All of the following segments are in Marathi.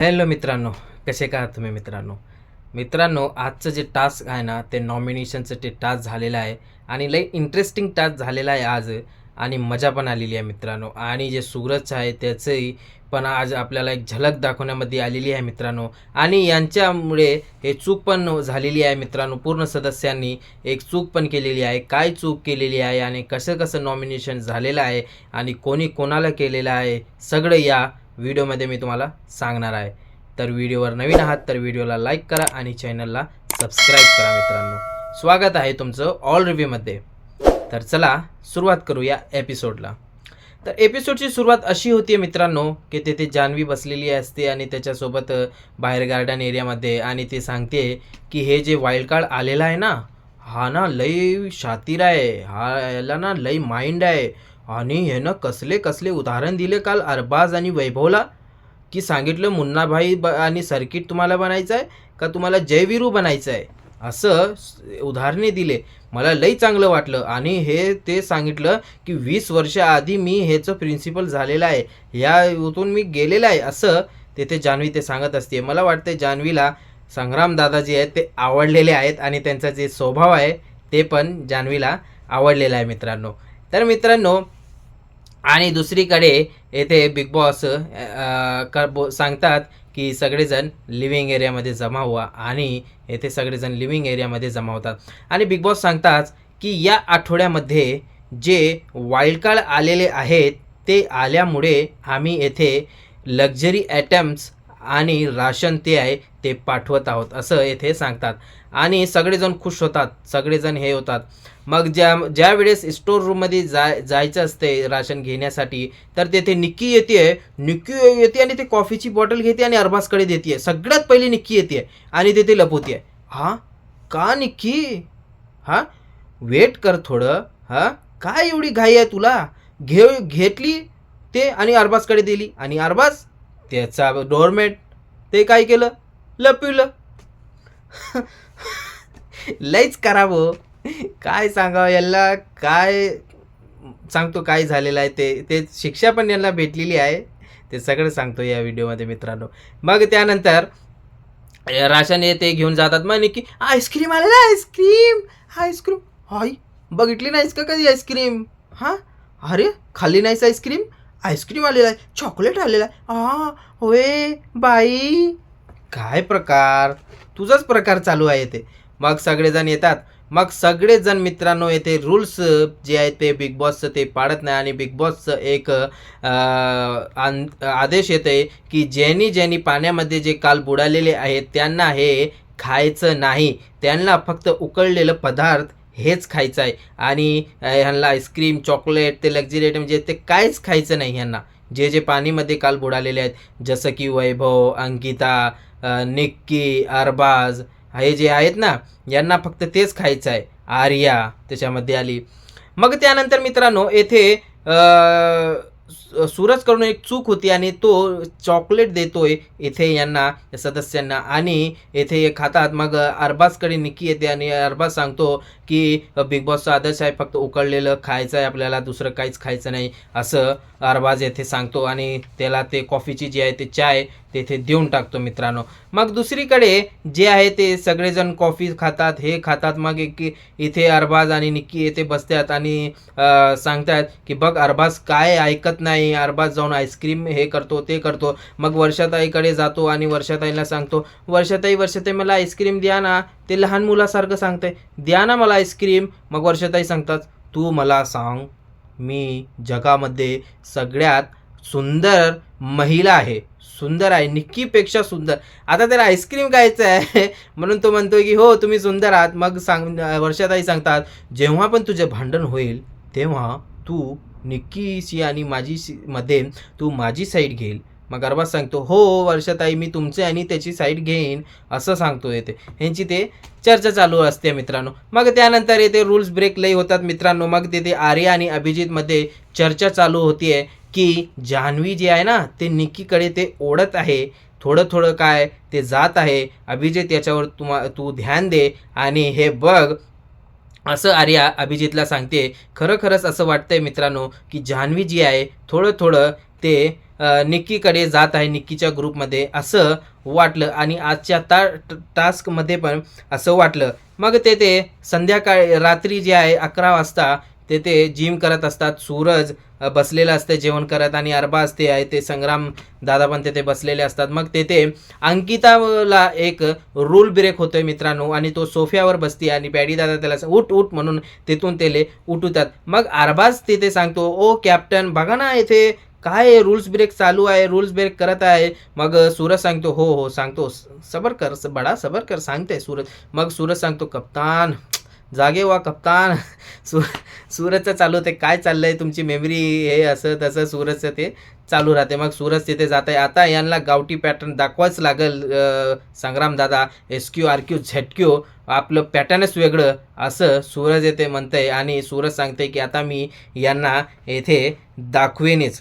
हॅलो मित्रांनो, कसे का आहात तुम्ही मित्रांनो आजचं जे टास्क आहे ना ते नॉमिनेशनचं ते टास्क झालेलं आहे आणि लई इंटरेस्टिंग टास्क झालेला आहे आज. आणि मजा पण आलेली आहे मित्रांनो. आणि जे सूरज आहे त्याचंही पण आज आपल्याला एक झलक दाखवण्यामध्ये आलेली आहे मित्रांनो. आणि यांच्यामुळे हे चूक पण झालेली आहे मित्रांनो. पूर्ण सदस्यांनी एक चूक पण केलेली आहे. काय चूक केलेली आहे आणि कसं कसं नॉमिनेशन झालेलं आहे आणि कोणी कोणाला केलेलं आहे सगळं या व्हिडिओमध्ये मी तुम्हाला सांगणार आहे. तर व्हिडिओवर नवीन आहात तर व्हिडिओला लाईक करा आणि चॅनलला सबस्क्राईब करा मित्रांनो. स्वागत आहे तुमचं ऑल रिव्ह्यूमध्ये. तर चला सुरुवात करू या एपिसोडला. तर एपिसोडची सुरुवात अशी होती मित्रांनो की तेथे जान्हवी बसलेली असते आणि त्याच्यासोबत बाहेर गार्डन एरियामध्ये आणि ते सांगते की हे जे वाईल्ड कार्ड आलेला आहे ना हा ना लई शातीर आहे, हा याला ना लई माइंड आहे. आणि ह्यानं कसले कसले उदाहरण दिले काल अरबाज आणि वैभवला, की सांगितलं मुन्नाभाई आणि सर्किट तुम्हाला बनायचं आहे का तुम्हाला जयवीरू बनायचं आहे, असं उदाहरणे दिले. मला लई चांगलं वाटलं. आणि हे ते सांगितलं की 20 वर्ष आधी मी ह्याचं प्रिन्सिपल झालेलं आहे, ह्या इथून मी गेलेलं आहे, असं तेथे जान्हवी ते सांगत असते. मला वाटतं जान्हवीला संग्राम दादाजी आहेत ते आवडलेले आहेत आणि त्यांचा जे स्वभाव आहे ते पण जान्हवीला आवडलेला आहे मित्रांनो. तर मित्रांनो आणि दुसरीकडे येथे बिग बॉस सांगतात की सगळेजण लिव्हिंग एरियामध्ये जमा व्हा आणि येथे सगळेजण लिव्हिंग एरियामध्ये जमा होतात. आणि बिग बॉस सांगतात की या आठवड्यामध्ये जे वाईल्ड कार्ड आलेले आहेत ते आल्यामुळे आम्ही येथे लक्झरी आयटम्स आणि राशन ते आहे ते पाठवत आहोत, असं येथे सांगतात. आणि सगळेजण खुश होतात, सगळेजण हे होतात. मग ज्या वेळेस स्टोर रूममध्ये जायचं असते राशन घेण्यासाठी तर तेथे निक्की येते आणि ते कॉफीची बॉटल घेते आणि अरबाजकडे देते. सगळ्यात पहिली निक्की येते आणि तेथे लपवते. हां का निक्की? हां वेट कर थोडं. हां काय एवढी घाई आहे तुला? घेतली ते आणि अरबाजकडे दिली आणि अरबाज त्याचा डोरमेट ते काय केलं? लपविलं. लईच करावं. काय सांगावं याला, काय सांगतो काय झालेलं आहे ते शिक्षा पण यांना भेटलेली आहे, ते सगळं सांगतो या व्हिडिओमध्ये मित्रांनो. मग त्यानंतर राशन ते घेऊन जातात. मग की आईस्क्रीम आलेला, आईस्क्रीम हाय बघितली नाहीस का कधी आईस्क्रीम? हां अरे खाल्ली नाहीस आईस्क्रीम? आईस्क्रीम आलेला आहे, चॉकलेट आलेला आहे. हां होय बाई, काय प्रकार, तुझाच प्रकार चालू आहे ते. मग सगळेजण येतात. मग सगळेजण मित्रांनो येथे रूल्स जे आहेत ते बिग बॉसचं ते पाळत नाही. आणि बिग बॉसचं एक आदेश येते की ज्यांनी पाण्यामध्ये जे काल बुडालेले आहेत त्यांना हे खायचं नाही, त्यांना फक्त उकळलेलं पदार्थ हेच खायचं आहे. आणि ह्यांना आईस्क्रीम चॉकलेट ते लक्झरी आयटम जे ते काहीच खायचं नाही ह्यांना. जे पाणीमध्ये काल बुडालेले आहेत जसं की वैभव, अंकिता, निक्की, अरबाज हे जे आहेत ना यांना फक्त तेच खायचं आहे. आर्या त्याच्यामध्ये आली. मग त्यानंतर मित्रांनो येथे सूरजकडून एक चूक होती आणि तो चॉकलेट देतोय इथे यांना सदस्यांना आणि येथे हे खातात. मग अरबाजकडे निक्की येते आणि अरबाज सांगतो की बिग बॉसचा आदेश आहे फक्त उकळलेलं खायचं आहे आपल्याला, दुसरं काहीच खायचं नाही, असं अरबाज येथे सांगतो. आणि त्याला ते कॉफीची जी आहे ते चाय तेथे देऊन टाकतो मित्रांनो. मग दुसरीकडे जे आहे ते सगळेजण कॉफी खातात हे खातात. मग इथे अरबाज आणि निक्की येथे बसतात आणि सांगतात की बघ अरबाज काय ऐकत नाही, अरबाज जाऊन आईस्क्रीम हे करतो ते करतो. मग वर्षाताईकडे जातो आणि वर्षाताईला सांगतो वर्षाताई मला आईस्क्रीम द्या ना, ते लहान मुलासारखं सांगतंय, द्या ना मला आईस्क्रीम. मग वर्षाताई सांगतात तू मला सांग, मी जगामध्ये सगळ्यात सुंदर महिला आहे, सुंदर आहे निक्कीपेक्षा सुंदर. आता त्याला आईस्क्रीम खायचं आहे म्हणून तो म्हणतोय की हो तुम्ही सुंदर आहात. मग वर्षाताई सांगतात जेव्हा पण तुझे भांडण होईल तेव्हा तू निक्कीशी आणि माझी मध्ये तू माझी साईड घेईल. मग अरबाज सांगतो हो वर्षाताई मी तुमचे आणि त्याची साईड घेईन, असं सांगतो येते. ह्यांची ते चर्चा चालू असते मित्रांनो. मग त्यानंतर येते रूल्स ब्रेक लई होतात मित्रांनो. मग तिथे आर्या आणि अभिजितमध्ये चर्चा चालू होतीये की जान्हवी जे आहे ना ते निक्कीकडे ते ओढत आहे, थोडं थोडं काय ते जात आहे. अभिजित याच्यावर तू ध्यान दे आणि हे बघ, असं आर्या अभिजितला सांगते. खरंच असं वाटतंय मित्रांनो की जान्हवी जी आहे थोडं थोडं ते निक्कीकडे जात आहे, निक्कीच्या ग्रुपमध्ये असं वाटलं आणि आजच्या टास्कमध्ये पण असं वाटलं. मग ते संध्याकाळी रात्री जे आहे 11 वाजता ते जिम करत असतात. सूरज बसलेला असते जेवण करत आणि अरबाज ते आहे ते संग्राम दादा पण तिथे बसलेले असतात. मग ते अंकिताला एक रूल ब्रेक होतोय मित्रांनो आणि तो सोफ्यावर बसते आणि पॅडी दादा त्याला उठ उठ म्हणून तिथून त्याला उठवतात. मग अरबाज तिथे सांगतो, ओ कॅप्टन बघा ना इथे काय रूल्स ब्रेक चालू आहे, रूल्स ब्रेक करत आहे. मग सूरज सांगतो, हो हो सांगतो, सबर कर बडा सबर कर, सांगते सूरज. मग सूरज सांगतो, कप्तान जागे व्हा कप्तान. सूरजचं चालू होते, काय चाललंय तुमची मेमरी हे असं तसं सूरजचं ते चालू राहते. मग सूरज तिथे जात आहे. आता यांना गावठी पॅटर्न दाखवाच लागेल. संग्राम दादा SQ RQ ZQ आपलं पॅटर्नच वेगळं असं सूरज येथे म्हणतंय आणि सूरज सांगते की आता मी यांना येथे दाखवेनच.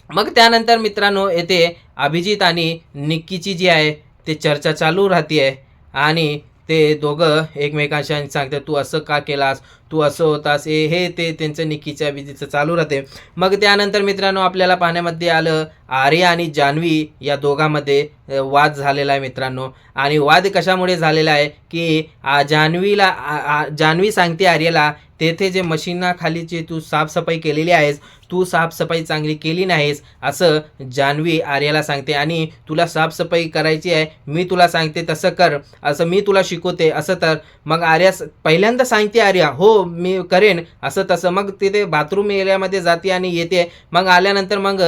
मग त्यानंतर मित्रांनो येथे अभिजित आणि निक्कीची जी आहे ते चर्चा चालू राहते आणि ते दोघं एकमेकांशी सांगतात, तू असं का केलास, तू असं होतास, हे ते त्यांचं निक्कीच्या अभिजितचं चालू राहते. मग त्यानंतर मित्रांनो आपल्याला पाहण्यामध्ये आलं आर्या आणि जान्हवी या दोघांमध्ये वाद झालेला आहे मित्रांनो. आणि वाद कशामुळे झालेला आहे की जान्हवी सांगते आर्याला, तेथे जे मशीनाखाली जे तू साफसफाई केलेली आहेस, तू साफसफाई चांगली केली नाहीस असं जान्हवी आर्याला सांगते. आणि तुला साफसफाई करायची आहे, मी तुला सांगते तसं कर, असं मी तुला शिकवते असं. तर मग आर्या पहिल्यांदा सांगते आर्या, हो मी करेन असं तसं. मग तिथे बाथरूम एरियामध्ये जाते आणि येते. मग आल्यानंतर मग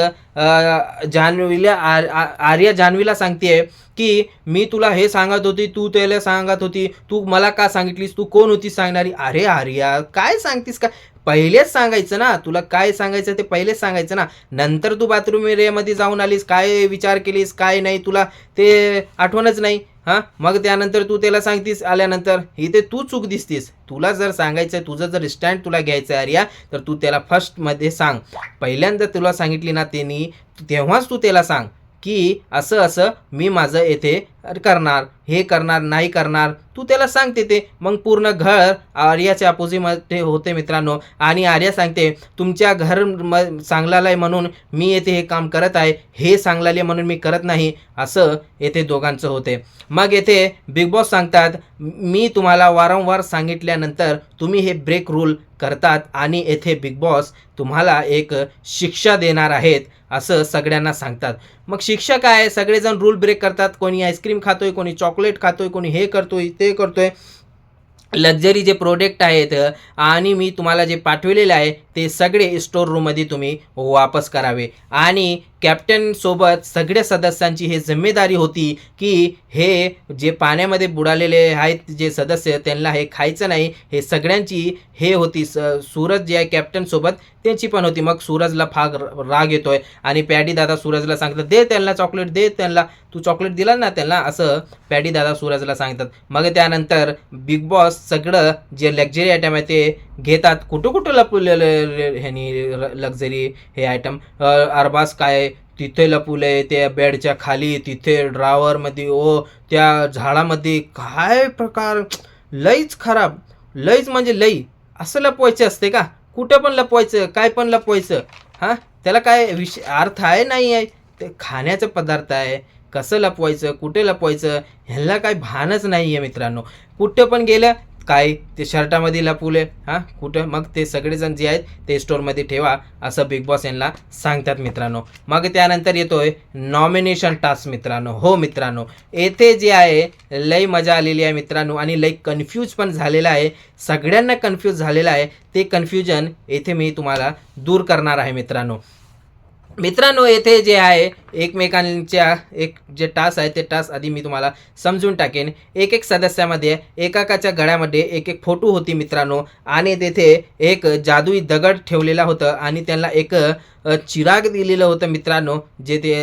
आर्या जान्हवीला सांगते की मी तुला हे सांगत होती, तू त्याला सांगत होती, तू मला का सांगितलीस, तू कोण होती सांगणारी. अरे आर्या काय सांगतीस का, पहिलेच सांगायचं ना, तुला काय सांगायचं ते पहिलेच सांगायचं ना. नंतर तू बाथरूम एरियामध्ये जाऊन आलीस, काय विचार केलीस काय नाही तुला ते आठवणच नाही. हां मग त्यानंतर तू त्याला सांगतीस आल्यानंतर, इथे तू चूक दिसतीस. तुला जर सांगायचं आहे, तुझं जर स्टँड तुला घ्यायचं आहे आर्या, तर तू त्याला फर्स्टमध्ये सांग. पहिल्यांदा तुला सांगितली ना त्यांनी, तेव्हाच तू त्याला सांग की असं असं मी माझं येथे करणार, हे करणार नाही करणार, तू त्याला सांगते ते. मग पूर्ण घर आर्याच्या अपोजिटमध्ये होते मित्रांनो. आणि आर्या सांगते, तुमच्या घर चांगलं आहे म्हणून मी येथे हे काम करत आहे, हे चांगलं आहे म्हणून मी करत नाही असं येथे दोघांचं होते. मग येथे बिग बॉस सांगतात, मी तुम्हाला वारंवार सांगितल्यानंतर तुम्ही हे ब्रेक रूल करतात आणि येथे बिग बॉस तुम्हाला एक शिक्षा देणार आहेत असं सगळ्यांना सांगतात. मग शिक्षा काय, सगळेजण रूल ब्रेक करतात, कोणी आईस्क्रीम खातोय, कोणी चॉकलेट खातोय, कोणी हे करतोय ते करतोय, लक्झरी जे प्रोडक्ट आहेत आणि मी तुम्हाला जे पाठवलेलं आहे ते सगळे स्टोर रूममध्ये तुम्ही वापस करावे. आणि कॅप्टनसोबत सगळ्या सदस्यांची हे जिम्मेदारी होती की हे जे पाण्यामध्ये बुडालेले आहेत जे सदस्य त्यांना हे खायचं नाही, हे सगळ्यांची हे होती. सूरज जे आहे कॅप्टनसोबत त्यांची पण होती. मग सूरजला फार राग येतोय आणि पॅडी दादा सूरजला सांगतात, दे त्यांना चॉकलेट, दे त्यांना, तू चॉकलेट दिला ना त्यांना असं पॅडी दादा सूरजला सांगतात. मग त्यानंतर बिग बॉस सगळं जे लक्झरी आयटम आहे ते घेतात. कुठं कुठं लपवलेलं ह्यानी लक्झरी हे आयटम, अरबाज काय तिथे लपवलंय त्या बेडच्या खाली, तिथे ड्रावरमध्ये, ओ त्या झाडामध्ये, काय प्रकार, लईच खराब, लईच म्हणजे लई. असं लपवायचं असते का, कुठं पण लपवायचं, काय पण लपवायचं. हां त्याला काय अर्थ आहे नाही आहे, ते खाण्याचा पदार्थ आहे, कसं लपवायचं कुठे लपवायचं ह्याला काय भानच नाही आहे मित्रांनो. कुठं पण गेलं काय ते शर्टामध्ये लपवले, हां कुठं, मग ते सगळेजण जे आहेत ते स्टोअरमध्ये ठेवा असं बिग बॉस यांना सांगतात मित्रांनो. मग त्यानंतर येतोय नॉमिनेशन टास्क मित्रांनो. हो मित्रांनो येथे जे आहे लई मजा आलेली आहे मित्रांनो आणि लई कन्फ्यूज पण झालेला आहे, सगळ्यांना कन्फ्यूज झालेलं आहे. ते कन्फ्युजन येथे मी तुम्हाला दूर करणार आहे मित्रांनो. येथे जे आहे एकमेकांच्या एक जे टास्क आहे ते टास्क आधी मी तुम्हाला समजून टाकेन. एक सदस्यामध्ये एकाच्या गळ्यामध्ये एक फोटो होती मित्रांनो आणि तेथे एक जादुई दगड ठेवलेला होतं आणि त्यांना एक चिराग दिलेलं होतं मित्रांनो. जे ते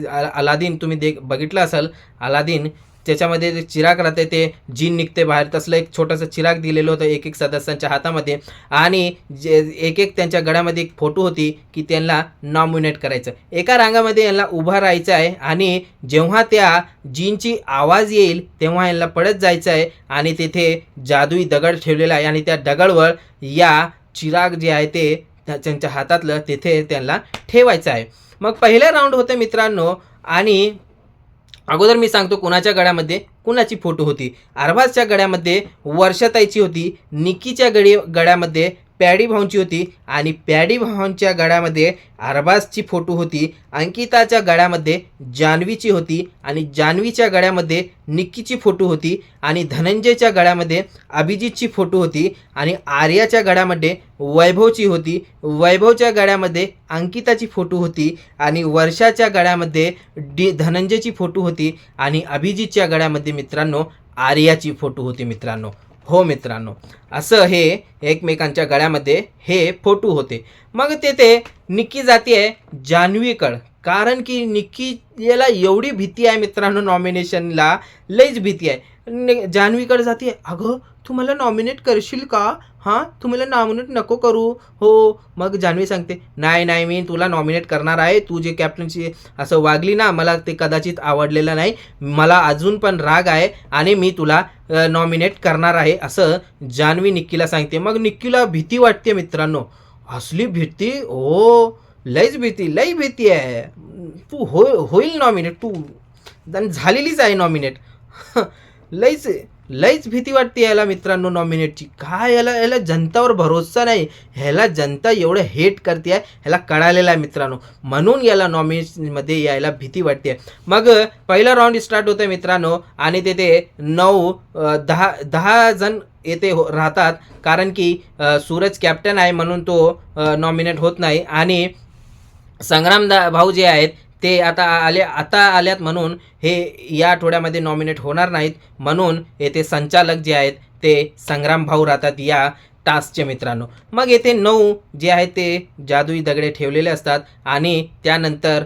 अलादीन तुम्ही बघितलं असाल, अलादीन त्याच्यामध्ये जे चिराग राहते ते जीन निघते बाहेर, तसलं एक छोटंसं चिराग दिलेलं होतं एक सदस्यांच्या हातामध्ये. आणि जे एक त्यांच्या गळ्यामध्ये एक फोटो होती की त्यांना नॉमिनेट करायचं, एका रांगामध्ये यांना उभं राहायचं आहे आणि जेव्हा त्या जीनची आवाज येईल तेव्हा यांना पळत जायचं आहे आणि तेथे जादुई दगड ठेवलेला आहे आणि त्या दगडवर या चिराग जे आहे ते त्यांच्या हातातलं तेथे त्यांना ठेवायचं आहे. मग पहिला राऊंड होते मित्रांनो आणि अगोदर मी सांगतो कुणाच्या गळ्यामध्ये कुणाची फोटो होती. अरबाजच्या गळ्यामध्ये वर्षाताईची होती, निक्कीच्या गळ्यामध्ये पॅडी भाऊंची होती आणि पॅडी भाऊंच्या गळ्यामध्ये अरबाजची फोटो होती. अंकिताच्या गळ्यामध्ये जान्हवीची होती आणि जान्हवीच्या गळ्यामध्ये निक्कीची फोटो होती आणि धनंजयच्या गळ्यामध्ये अभिजितची फोटो होती आणि आर्याच्या गळ्यामध्ये वैभवची होती. वैभवच्या गळ्यामध्ये अंकिताची फोटो होती आणि वर्षाच्या गळ्यामध्ये धनंजयची फोटो होती आणि अभिजितच्या गळ्यामध्ये मित्रांनो आर्याची फोटो होती मित्रांनो. हो मित्रांनो, असं हे एकमेकांच्या गळ्यामध्ये हे फोटो होते. मग ते निक्की जाती आहे जान्हवीकडं, कारण की निक्की याला एवढी भीती आहे मित्रांनो, नॉमिनेशनला लईच भीती आहे. जान्हवीकडे जाते, अगं तू मला नॉमिनेट करशील का? हां, तू मला नॉमिनेट नको करू. हो. मग जान्हवी सांगते, नाही मी तुला नॉमिनेट करणार आहे. तू जे कॅप्टनशी असं वागली ना, मला ते कदाचित आवडलेलं नाही. मला अजून पण राग आहे आणि मी तुला नॉमिनेट करणार आहे, असं जान्हवी निक्कीला सांगते. मग निक्कीला भीती वाटते मित्रांनो, असली भीती. हो, लई भीती आहे. तू होईल नॉमिनेट, तू झालेलीच आहे नॉमिनेट. लईच भीती वाटते याला मित्रांनो नॉमिनेटची. काय याला जनतावर भरोसा नाही. ह्याला जनता एवढं हेट करते आहे, ह्याला कळालेलं आहे मित्रांनो, म्हणून याला नॉमिनेशनमध्ये यायला भीती वाटते. मग पहिला राऊंड स्टार्ट होतं मित्रांनो आणि ते 9-10 जण येथे राहतात, कारण की सूरज कॅप्टन आहे म्हणून तो नॉमिनेट होत नाही आणि संग्राम भाऊ जे आहेत ते आता आल्यात म्हणून हे या आठवड्यामध्ये नॉमिनेट होणार नाहीत, म्हणून येथे संचालक जे आहेत ते संग्राम भाऊ राहतात या टास्कचे मित्रांनो. मग येथे 9 जे आहेत ते जादुई दगडे ठेवलेले असतात आणि त्यानंतर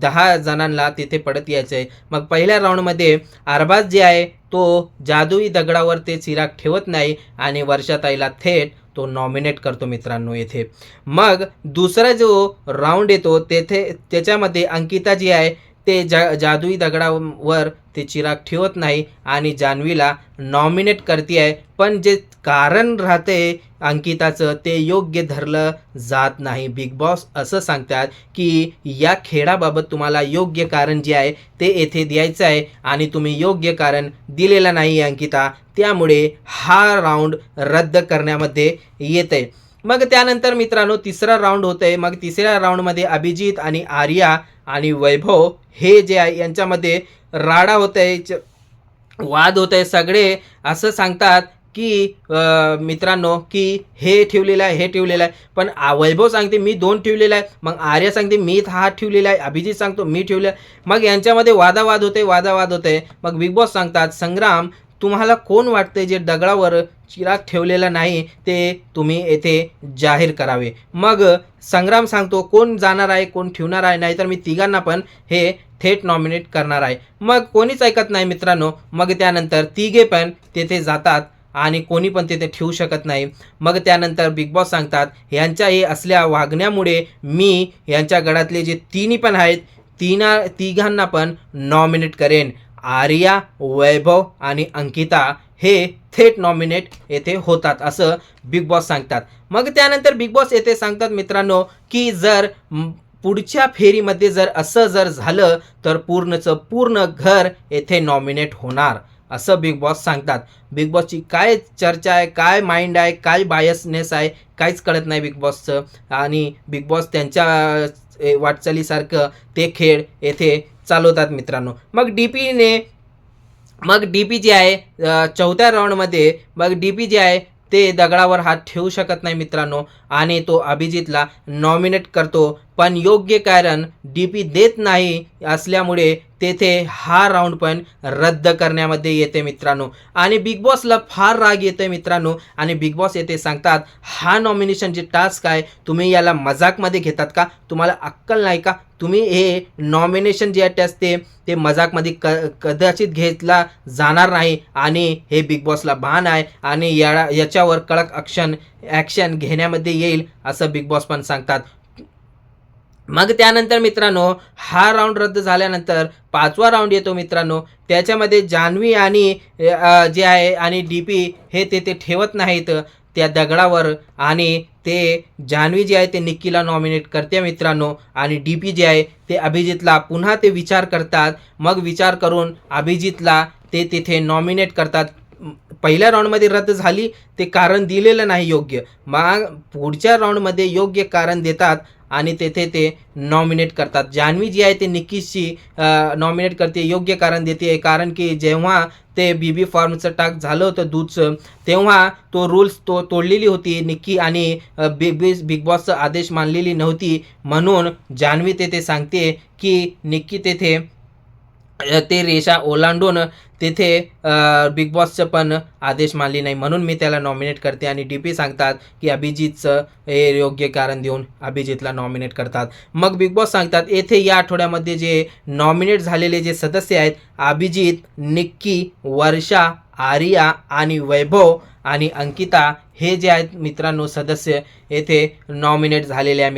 10 जणांना तिथे पडत यायचं आहे. मग पहिल्या राऊंडमध्ये अरबाज जे आहे तो जादुई दगडावर ते चिराग ठेवत नाही आणि वर्षाताईला थेट तो नॉमिनेट करतो मित्रांनो येथे. मग दुसरा जो राऊंड येतो त्याच्यामध्ये अंकिता जी आहे ते जादुई दगडावर ते चिराग ठेवत नाही आणि जान्हवीला नॉमिनेट करते आहे, पण जे कारण राहते अंकिताचं ते योग्य धरलं जात नाही. बिग बॉस असं सांगतात की या खेळाबाबत तुम्हाला योग्य कारण जे आहे ते येथे द्यायचं आहे आणि तुम्ही योग्य कारण दिलेलं नाही अंकिता, त्यामुळे हा राऊंड रद्द करण्यामध्ये येत आहे. मग त्यानंतर मित्रांनो तिसरा राऊंड होत आहे. मग तिसऱ्या राऊंडमध्ये अभिजित आणि आर्या आणि वैभव हे जे आहे यांच्यामध्ये राडा होत आहे, वाद होत आहे. सगळे असं सांगतात की मित्रांनो की हे ठेवलेलं आहे, पण वैभव सांगते मी 2 ठेवलेला आहे, मग आर्या सांगते मी हा ठेवलेला आहे, अभिजित सांगतो मी ठेवलेला आहे. मग यांच्यामध्ये वादावाद होते. मग बिग बॉस सांगतात, संग्राम तुम्हाला कोण वाटते जे दगडावर चिराग ठेवलेला नाही ते तुम्ही येथे जाहीर करावे. मग संग्राम सांगतो कोण जाणार आहे, कोण ठेवणार आहे, नाहीतर मी तिघांना पण हे थेट नॉमिनेट करणार आहे. मग कोणीच ऐकत नाही मित्रांनो. मग त्यानंतर तिघे पण तेथे जातात आणि कोणी पण तिथे ठेवू शकत नाही. मग त्यानंतर बिग बॉस सांगतात यांच्या हे असल्या वागण्यामुळे मी यांच्या गडातले जे तिन्ही पण आहेत तिघांना पण नॉमिनेट करेन. आर्या, वैभव आणि अंकिता हे थेट नॉमिनेट येथे होतात असं बिग बॉस सांगतात. मग त्यानंतर बिग बॉस येथे सांगतात मित्रांनो की जर पुढच्या फेरीमध्ये जर असं झालं तर पूर्ण घर येथे नॉमिनेट होणार असं बिग बॉस सांगतात. बिग बॉसची काय चर्चा आहे, काय माइंड आहे, काय बायसनेस आहे, काहीच कळत नाही बिग बॉसचं. आणि बिग बॉस त्यांच्या वाटचालीसारखं ते खेळ येथे चालवतात मित्रांनो. मग डीपी जे आहे चौथ्या राऊंडमध्ये मग डीपी जे आहे ते दगडावर हात ठेवू शकत नाही मित्रांनो आणि तो अभिजितला नॉमिनेट करतो, पण योग्य कारण डीपी देत नाही असल्यामुळे तेथे हा राऊंड पण रद्द करण्यामध्ये येते मित्रांनो. आणि बिग बॉसला फार राग येते मित्रांनो आणि बिग बॉस येथे सांगतात हा नॉमिनेशन जे टास्क आहे तुम्ही याला मजाकमध्ये घेतात का? तुम्हाला अक्कल नाही का? तुम्ही हे नॉमिनेशन जे असते ते मजाकमध्ये कदाचित घेतला जाणार नाही आणि हे बिग बॉसला भान आहे आणि याच्यावर कडक ॲक्शन घेण्यामध्ये येईल असं बिग बॉस पण सांगतात. मग त्यानंतर मित्रांनो हा राऊंड रद्द झाल्यानंतर 5वा राऊंड येतो मित्रांनो. त्याच्यामध्ये जान्हवी आणि जे आहे आणि डीपी हे ते ठेवत नाहीत त्या दगडावर आणि ते जान्हवी जे आहे ते निक्कीला नॉमिनेट करते मित्रांनो, आणि DP जे आहे ते अभिजितला पुन्हा ते विचार करतात. मग विचार करून अभिजितला ते तिथे नॉमिनेट करतात. पहिल्या राऊंडमध्ये रद्द झाली, ते कारण दिलेलं नाही योग्य. मग पुढच्या राऊंडमध्ये योग्य कारण देतात आणि तेथे ते नॉमिनेट करतात. जान्हवी जी आहे ते निक्कीशी नॉमिनेट करते, योग्य कारण देते. कारण की जेव्हा ते बीबी फॉर्मचं टाक झालं होतं दूधचं, तेव्हा तो रूल्स तोडलेली होती निक्की, आणि बिग बॉसचा आदेश मानलेली नव्हती. म्हणून जान्हवी तेथे सांगते की निक्की तेथे ते रेषा ओलांडून तिथे बिग बॉसचं पण आदेश मानली नाही, म्हणून मी त्याला नॉमिनेट करते. आणि DP सांगतात की अभिजितचं हे योग्य कारण देऊन अभिजितला नॉमिनेट करतात. मग बिग बॉस सांगतात येथे या आठवड्यामध्ये जे नॉमिनेट झालेले जे सदस्य आहेत, अभिजित, निक्की, वर्षा, आर्या आणि वैभव आणि अंकिता, हे जे आहेत मित्रांनो सदस्य येथे नॉमिनेट झालेले आहे.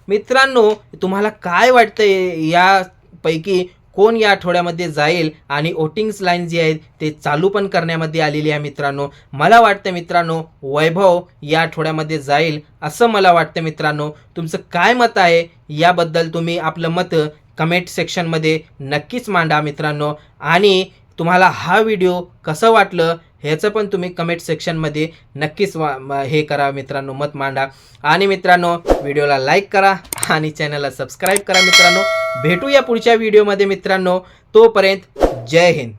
मित्रांनो तुम्हाला काय वाटतंय यापैकी कोण या आठवड्यामध्ये जाईल? आणि वोटिंग्स लाईन जी आहेत ते चालू पण करण्यामध्ये आलेली आहे मित्रांनो. मला वाटतं मित्रांनो वैभव या आठवड्यामध्ये जाईल असं मला वाटतं मित्रांनो. तुमचं काय मत आहे याबद्दल तुम्ही आपलं मत कमेंट सेक्शनमध्ये नक्कीच मांडा मित्रांनो. आणि तुम्हाला हा व्हिडिओ कसं वाटलं ह्याचं पण तुम्ही कमेंट सेक्शनमध्ये नक्कीच हे करा मित्रांनो, मत मांडा. आणि मित्रांनो व्हिडिओला लाईक करा आणि चॅनलला सबस्क्राईब करा मित्रांनो. भेटूया पुढच्या व्हिडिओमध्ये मित्रांनो. तोपर्यंत जय हिंद.